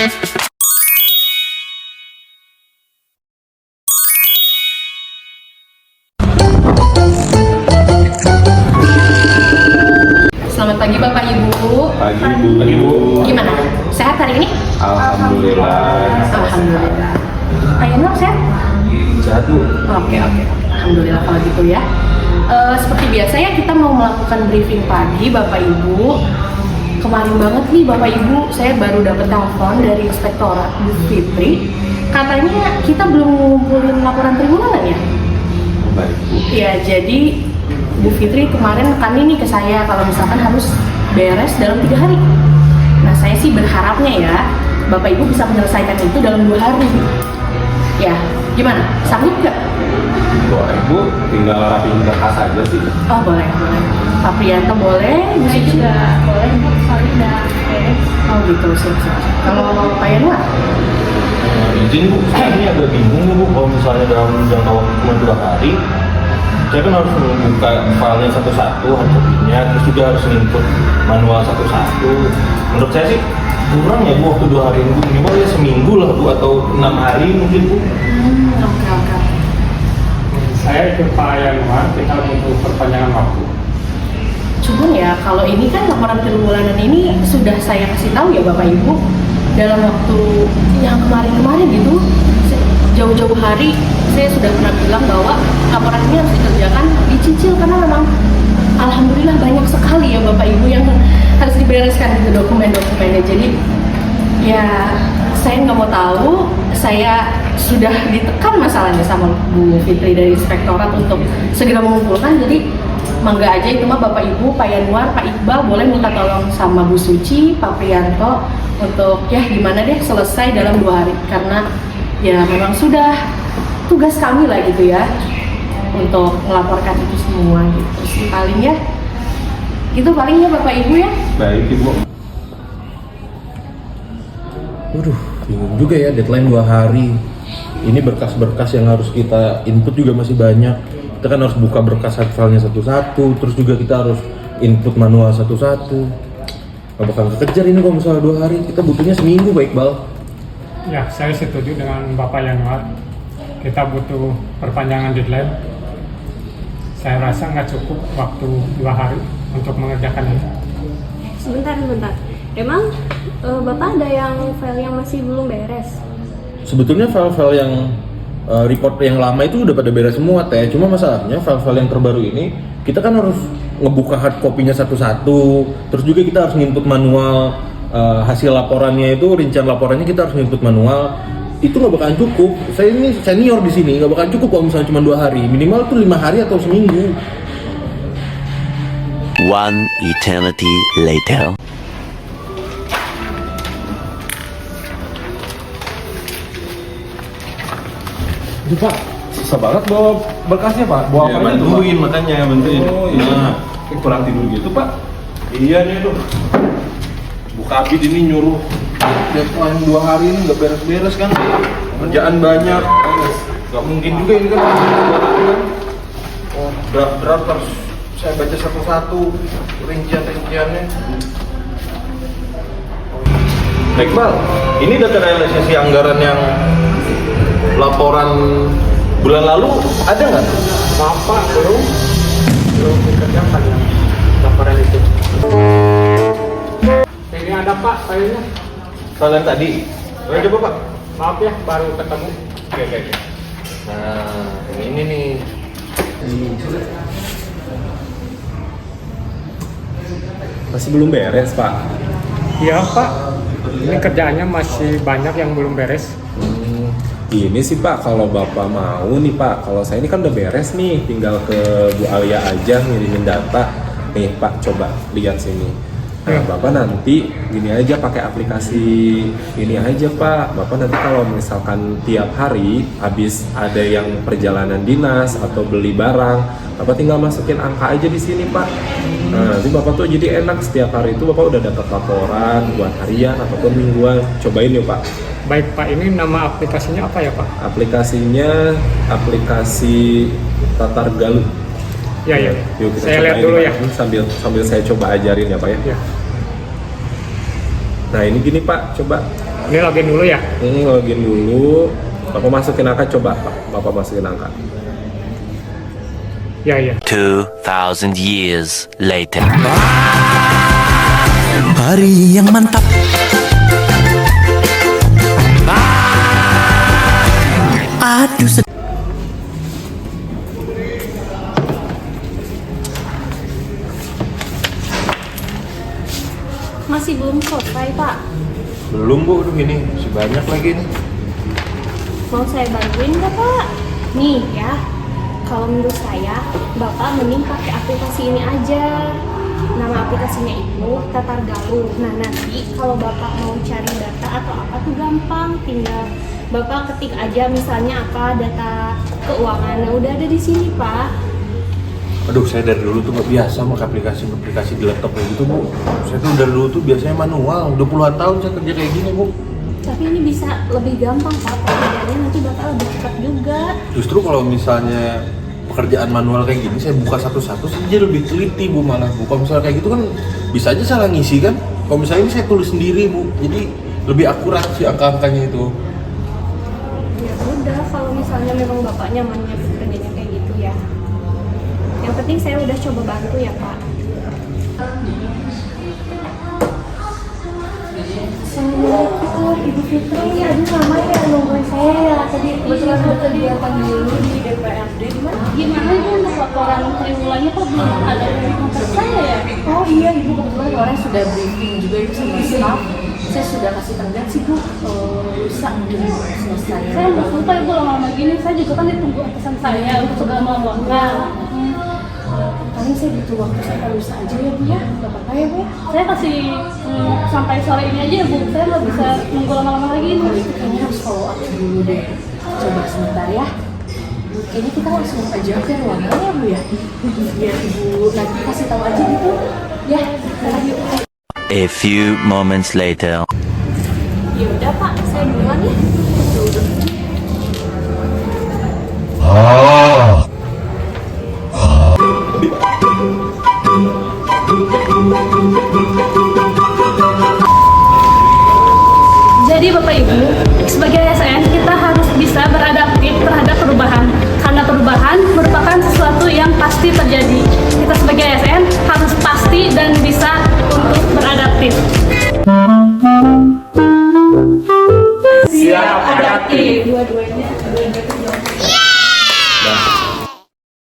Selamat pagi Bapak Ibu. Pagi Bu. Gimana? Sehat hari ini? Alhamdulillah. Alhamdulillah. Pak Yanwar sehat? Sehat Bu. Oke. Alhamdulillah kalau gitu ya. Seperti biasa ya kita mau melakukan briefing pagi Bapak Ibu. Kemarin banget nih Bapak Ibu, saya baru dapat telepon dari Inspektorat Bu Fitri. Katanya kita belum ngumpulin laporan triwulan ya? Baik Bu. Ya, jadi Bu Fitri kemarin kan ini ke saya kalau misalkan harus beres dalam 3 hari. Nah, saya sih berharapnya ya Bapak Ibu bisa menyelesaikan itu dalam 2 hari. Ya, gimana? Sanggup nggak? Boleh Bu, tinggal rapiin berkas aja sih. Oh, boleh. Pak Priyanto boleh, Bu Saya Suci? juga boleh Bu, soalnya udah beres. Oh gitu, siap. Kalau Pak Yanwar? Izin Bu, saya ini agak bingung nih Bu, kalau misalnya dalam jangka waktu cuma 2 hari saya kan harus membuka filenya satu-satu, hard copy-nya, terus juga harus input manual satu-satu. Menurut saya sih kurang ya Bu, waktu 2 hari ini Bu, minimal ya seminggu lah Bu, atau 6 hari mungkin Bu. Oke. Saya ikut Pak Yanwar, kita butuh perpanjangan waktu. Cuman ya kalau ini kan laporan triwulanan ini sudah saya kasih tahu ya Bapak Ibu dalam waktu yang kemarin gitu, jauh-jauh hari saya sudah pernah bilang bahwa laporan ini harus dikerjakan dicicil karena memang alhamdulillah banyak sekali ya Bapak Ibu yang harus dibereskan gitu dokumen-dokumennya. Jadi ya saya nggak mau tahu, saya sudah ditekan masalahnya sama Bu Fitri dari Inspektorat untuk segera mengumpulkan. Jadi mangga aja itu mah Bapak Ibu, Pak Yanwar, Pak Iqbal boleh minta tolong sama Bu Suci, Pak Priyanto untuk ya gimana deh selesai dalam 2 hari karena ya memang sudah tugas kami lah gitu ya untuk melaporkan itu semua gitu sih palingnya. Itu palingnya Bapak Ibu ya. Baik Ibu. Waduh, bingung juga ya, deadline 2 hari. Ini berkas-berkas yang harus kita input juga masih banyak. Kita kan harus buka berkas filenya satu-satu, terus juga kita harus input manual satu-satu. Gak bakal kekejar ini kalau misalnya 2 hari, kita butuhnya seminggu Pak Iqbal. Ya, saya setuju dengan Bapak Yanwar. Kita butuh perpanjangan deadline. Saya rasa nggak cukup waktu 2 hari untuk mengerjakan ini. Sebentar. Emang Bapak ada yang file yang masih belum beres? Sebetulnya file-file yang report yang lama itu udah pada beres semua Teh. Cuma masalahnya file-file yang terbaru ini kita kan harus ngebuka hard copy-nya satu-satu. Terus juga kita harus nginput manual hasil laporannya itu, rincian laporannya kita harus nginput manual. Itu nggak bakalan cukup. Saya ini senior di sini, nggak bakalan cukup kalau misalnya cuma 2 hari. Minimal tuh 5 hari atau seminggu. One eternity later. Aduh Pak, susah banget bawa berkasnya Pak. Bawa Ya, apanya tuh, Pak? bantuin makanya, bantuin. Oh iya. Nah, Kayak kurang tidur gitu Pak. iya nih tuh. Bu Kabid ini nyuruh deadline 2 hari ini nggak beres-beres kan. Kerjaan banyak. Nggak mungkin juga ini kan. Oh, draft-draft harus saya baca satu-satu rincian-rinciannya. Baik Bal, ini data realisasi anggaran yang laporan bulan lalu ada nggak? Bapak belum dikerjakan ya laporan itu. Ini ada Pak, filenya. Kalian tadi. Oh, coba Pak. Maaf ya, baru ketemu. Oke. Nah, yang ini nih. Masih belum beres Pak. Iya Pak, ini kerjaannya masih banyak yang belum beres. Ini sih Pak, kalau Bapak mau nih Pak, kalau saya ini kan udah beres nih, tinggal ke Bu Alia aja ngirimin data. Nih Pak, coba lihat sini. Nah, Bapak nanti gini aja pakai aplikasi ini aja Pak. Bapak nanti kalau misalkan tiap hari habis ada yang perjalanan dinas atau beli barang, Bapak tinggal masukin angka aja di sini Pak. Nah, nanti Bapak tuh jadi enak, setiap hari itu Bapak udah dapat laporan buat harian ataupun mingguan. Cobain yuk Pak. Baik Pak, ini nama aplikasinya apa ya Pak? Aplikasinya aplikasi Tatar Galuh. Ya. Yuk kita Saya lihat cobain dulu nih, ya. Pak. Sambil saya coba ajarin ya Pak ya. Ya. Nah ini gini Pak, coba Ini login dulu ya. Ini login dulu. Bapak masukin angka coba, Pak. Bapak masukin angka. Ya, ya. 2,000 years later. Hari yang mantap. Aduh Masih belum selesai, Pak. Belum Bu, aduh ini masih banyak lagi nih. Mau saya bantuin nggak, Pak? Nih ya, kalau menurut saya, Bapak mending pakai aplikasi ini aja. Nama aplikasinya itu Tatar Galuh. Nah, nanti kalau Bapak mau cari data atau apa tuh gampang. Tinggal Bapak ketik aja misalnya apa, data keuangan. Nah, udah ada di sini, Pak. Aduh, saya dari dulu tuh nggak biasa pakai aplikasi di laptop kayak gitu Bu. Saya tuh dari dulu tuh biasanya manual. Udah puluhan tahun saya kerja kayak gini Bu. Tapi ini bisa lebih gampang, Pak. Pekerjaannya nanti Bapak lebih cepat juga. Justru kalau misalnya pekerjaan manual kayak gini saya buka satu-satu, saya jadi lebih teliti Bu malah. Bu, kalau misalnya kayak gitu kan bisa aja salah ngisi kan. Kalau misalnya ini saya tulis sendiri Bu, jadi lebih akurat sih angka-angkanya itu. Ya udah, kalau misalnya memang Bapak nyamannya bekerjanya kayak gitu ya. Yang penting saya udah coba bantu ya, Pak. Assalamualaikum Ibu Fitri, aduh lama ya nungguin saya ya. Tadi kebetulan saya tadi datang dulu di DPRD. Gimana Ibu untuk laporan triwulannya kok belum ada dari kontak saya ya? Oh iya Ibu, kebetulan kemarin sudah briefing juga Ibu sama staff. Saya sudah kasih tenggat sih Bu, lusa mungkin selesai. Saya nggak suka Ibu lama-lama gini, saya juga kan ditunggu atasan saya untuk segala melakukan. Paling saya butuh waktu sampai lusa aja ya Bu ya, nggak apa-apa ya Bu ya. Saya kasih sampai sore ini aja ya Bu, saya nggak bisa nunggu lama-lama lagi ini. Kalau itu kayaknya harus follow up dulu deh. Coba sebentar ya. Kayaknya kita langsung aja ke ruangan ya Bu ya. Biar Ibu nanti kasih tahu aja gitu. Ya, lanjut. A few moments later. Ya udah Pak, saya duluan ya. Oh.